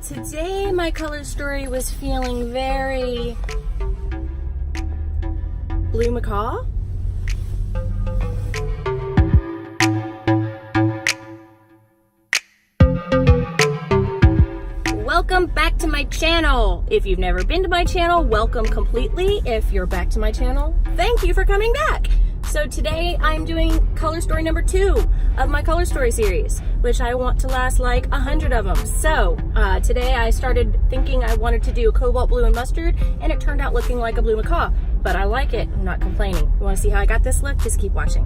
Today my color story was feeling very Blue Macaw. Welcome back to my channel. If you've never been to my channel, welcome completely. If you're back to my channel, thank you for coming back. So today I'm doing color story number 2 of my color story series, which I want to last like 100 of them. So today I started thinking I wanted to do cobalt blue and mustard, and it turned out looking like a Blue Macaw, but I like it. I'm not complaining. You want to see how I got this look? Just keep watching.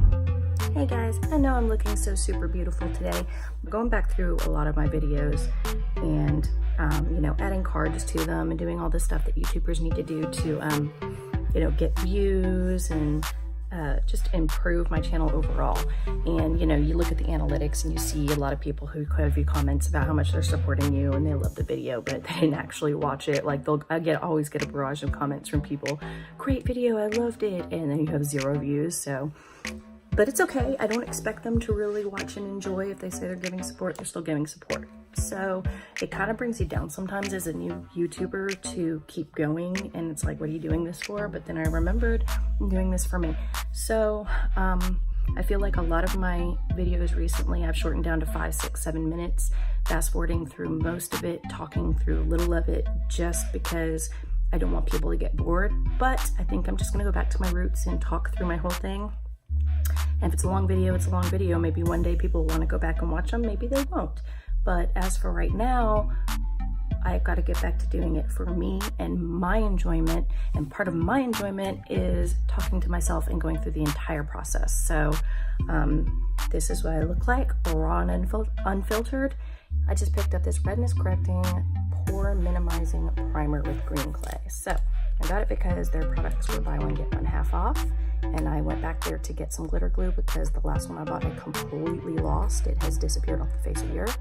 Hey guys, I know I'm looking so super beautiful today. I'm going back through a lot of my videos and you know, adding cards to them and doing all the stuff that YouTubers need to do to you know, get views and just improve my channel overall. And you know, you look at the analytics and you see a lot of people who have you comments about how much they're supporting you and they love the video, but they didn't actually watch it. Like always get a barrage of comments from people, great video, I loved it, and then you have 0 views. So but it's okay. I don't expect them to really watch and enjoy. If they say they're giving support, they're still giving support. So it kind of brings you down sometimes as a new YouTuber to keep going. And it's like, what are you doing this for? But then I remembered I'm doing this for me. So I feel like a lot of my videos recently I've shortened down to 5, 6, 7 minutes, fast forwarding through most of it, talking through a little of it, just because I don't want people to get bored. But I think I'm just gonna go back to my roots and talk through my whole thing. And if it's a long video, it's a long video. Maybe one day people want to go back and watch them, maybe they won't. But as for right now, I've got to get back to doing it for me and my enjoyment. And part of my enjoyment is talking to myself and going through the entire process. So this is what I look like, raw and unfiltered. I just picked up this redness correcting, pore minimizing primer with green clay. So I got it because their products were buy one, get one half off. And I went back there to get some glitter glue because the last one I bought I completely lost. It has disappeared off the face of the earth.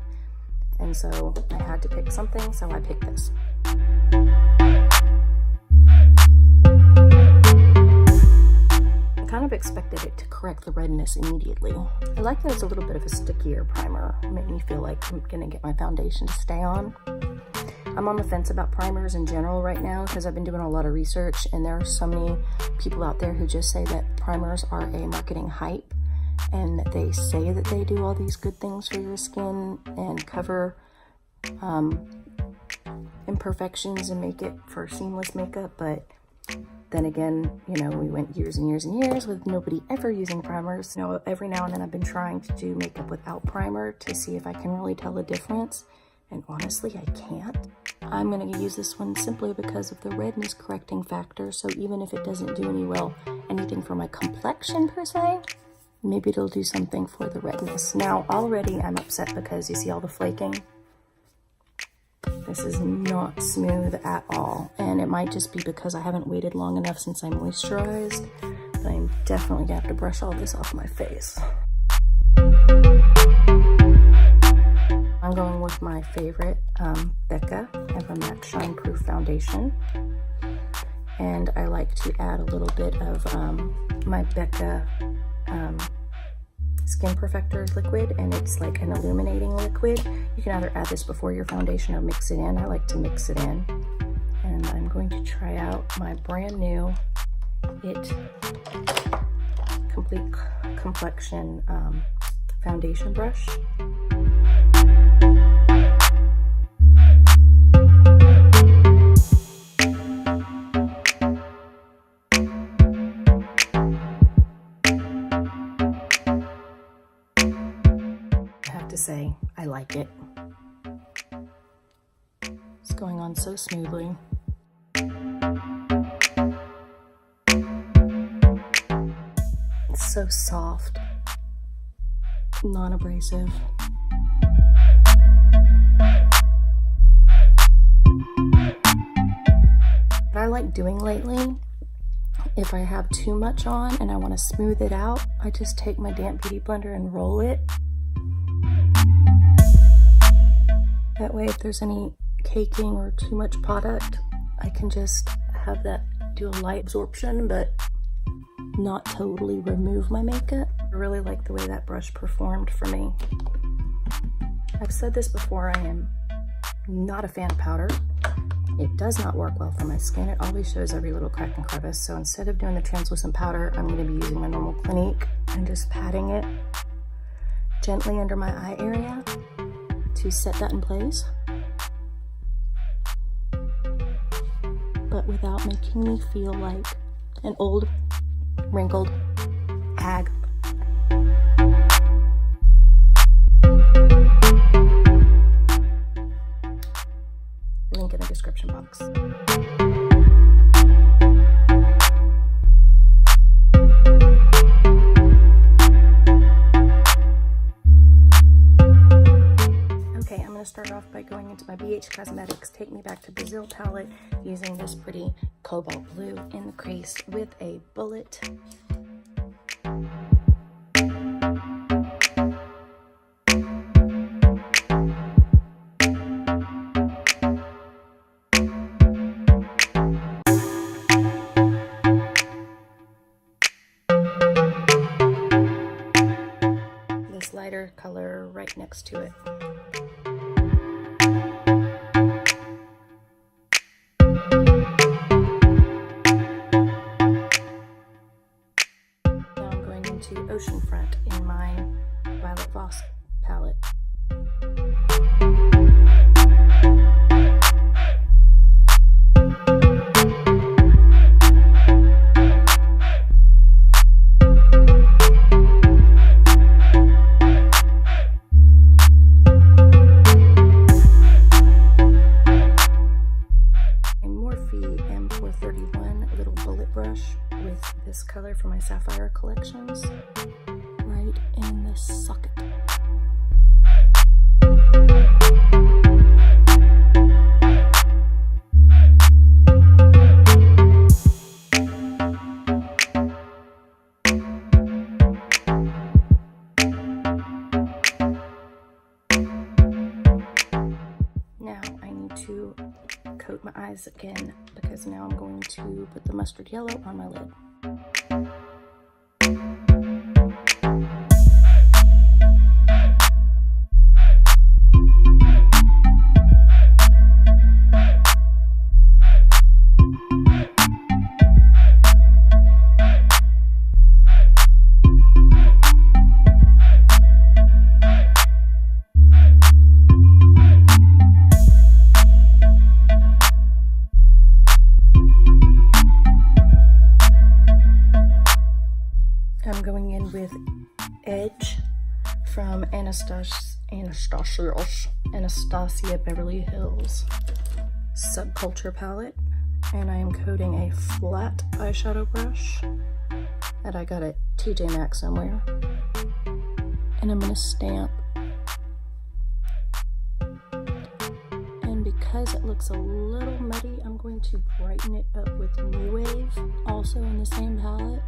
And so I had to pick something, so I picked this. I kind of expected it to correct the redness immediately. I like that it's a little bit of a stickier primer. It made me feel like I'm gonna get my foundation to stay on. I'm on the fence about primers in general right now because I've been doing a lot of research, and there are so many people out there who just say that primers are a marketing hype, and they say that they do all these good things for your skin and cover imperfections and make it for seamless makeup. But then again, you know, we went years and years and years with nobody ever using primers. You know, every now and then I've been trying to do makeup without primer to see if I can really tell the difference. And honestly, I can't. I'm gonna use this one simply because of the redness correcting factor. So even if it doesn't do anything for my complexion per se, maybe it'll do something for the redness. Now, already I'm upset because you see all the flaking. This is not smooth at all. And it might just be because I haven't waited long enough since I moisturized. But I'm definitely gonna have to brush all this off my face. I'm going with my favorite Becca Evermatte Shine Proof Foundation. And I like to add a little bit of my Becca Skin Perfector liquid, and it's like an illuminating liquid. You can either add this before your foundation or mix it in. I like to mix it in. And I'm going to try out my brand new IT Complete Complexion foundation brush. To say I like it. It's going on so smoothly. It's so soft, non-abrasive. What I like doing lately, if I have too much on and I want to smooth it out, I just take my damp beauty blender and roll it. That way, if there's any caking or too much product, I can just have that do a light absorption, but not totally remove my makeup. I really like the way that brush performed for me. I've said this before, I am Not a fan of powder. It does not work well for my skin. It always shows every little crack and crevice. So instead of doing the translucent powder, I'm going to be using my normal Clinique and just patting it gently under my eye area to set that in place, but without making me feel like an old, wrinkled hag. Link in the description box. Okay, I'm going to start off by going into my BH Cosmetics Take Me Back to Brazil palette using this pretty cobalt blue in the crease with a bullet. Lighter color right next to it. Now I'm going into Oceanfront in my Violet Voss palette. With this color from my Sapphire collections right in the socket. Now I need to coat my eyes again because now I'm going to put the mustard yellow on my lid. I'm going in with Edge from Anastasia Beverly Hills Subculture palette, and I am coating a flat eyeshadow brush that I got at TJ Maxx somewhere, and I'm going to stamp. And because it looks a little muddy, I'm going to brighten it up with New Wave, also in the same palette.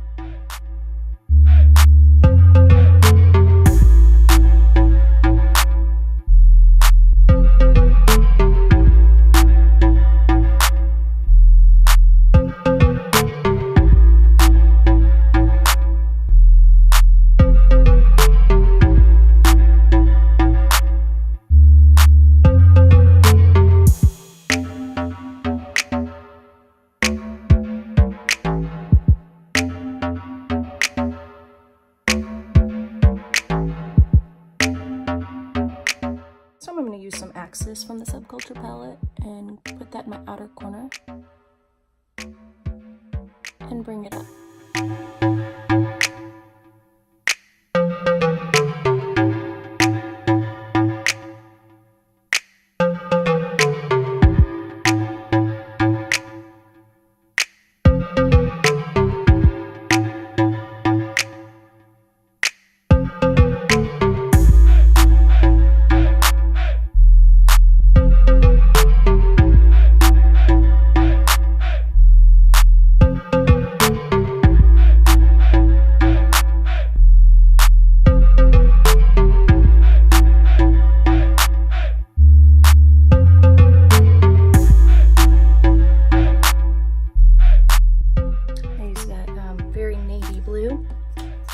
So I'm going to use some Axis from the Subculture palette and put that in my outer corner and bring it up.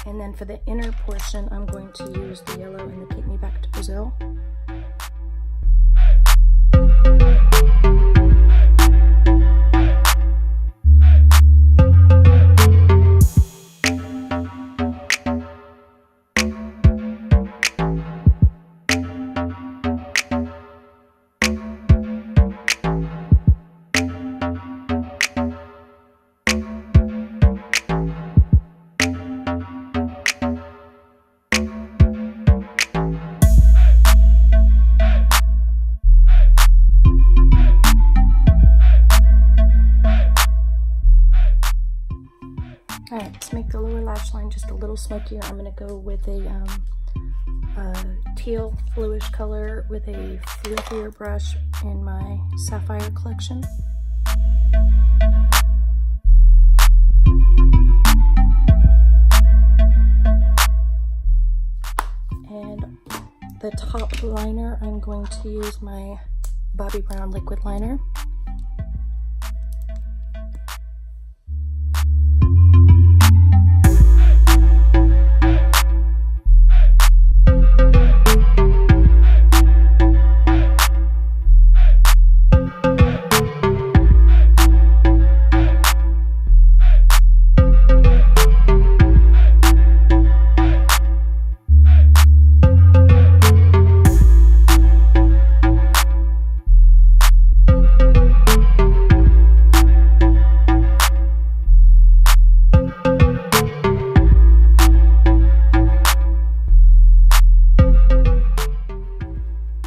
And then for the inner portion, I'm going to use the yellow in the Take Me Back to Brazil. mine just a little smokier, I'm gonna go with a teal bluish color with a fluffier brush in my Sapphire collection. And the top liner, I'm going to use my Bobbi Brown liquid liner.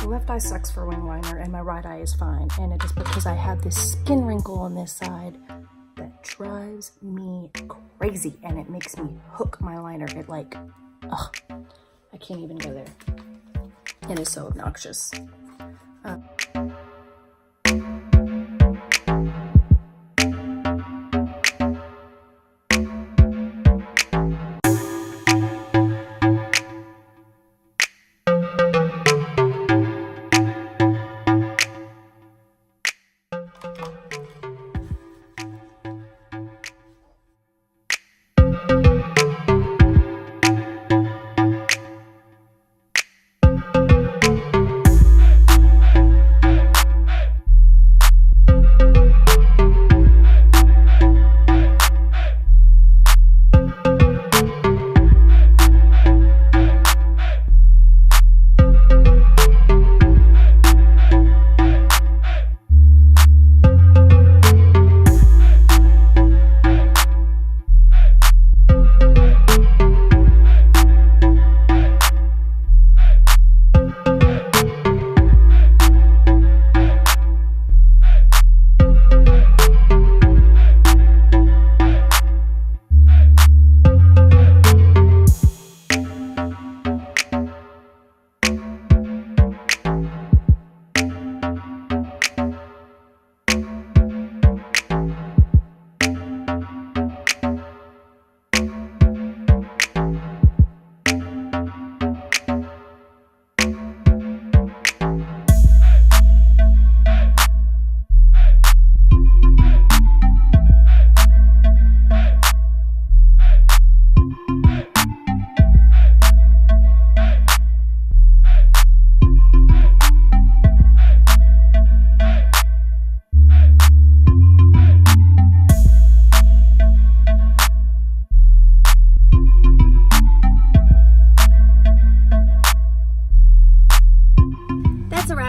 Left eye sucks for wing liner and my right eye is fine, and it is because I have this skin wrinkle on this side that drives me crazy and it makes me hook my liner. It like, ugh, I can't even go there. It is so obnoxious.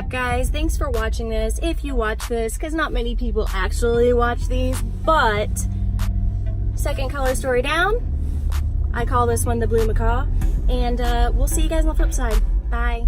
Guys, thanks for watching this. If you watch this, because not many people actually watch these, but second color story down. I call this one the Blue Macaw, and we'll see you guys on the flip side. Bye.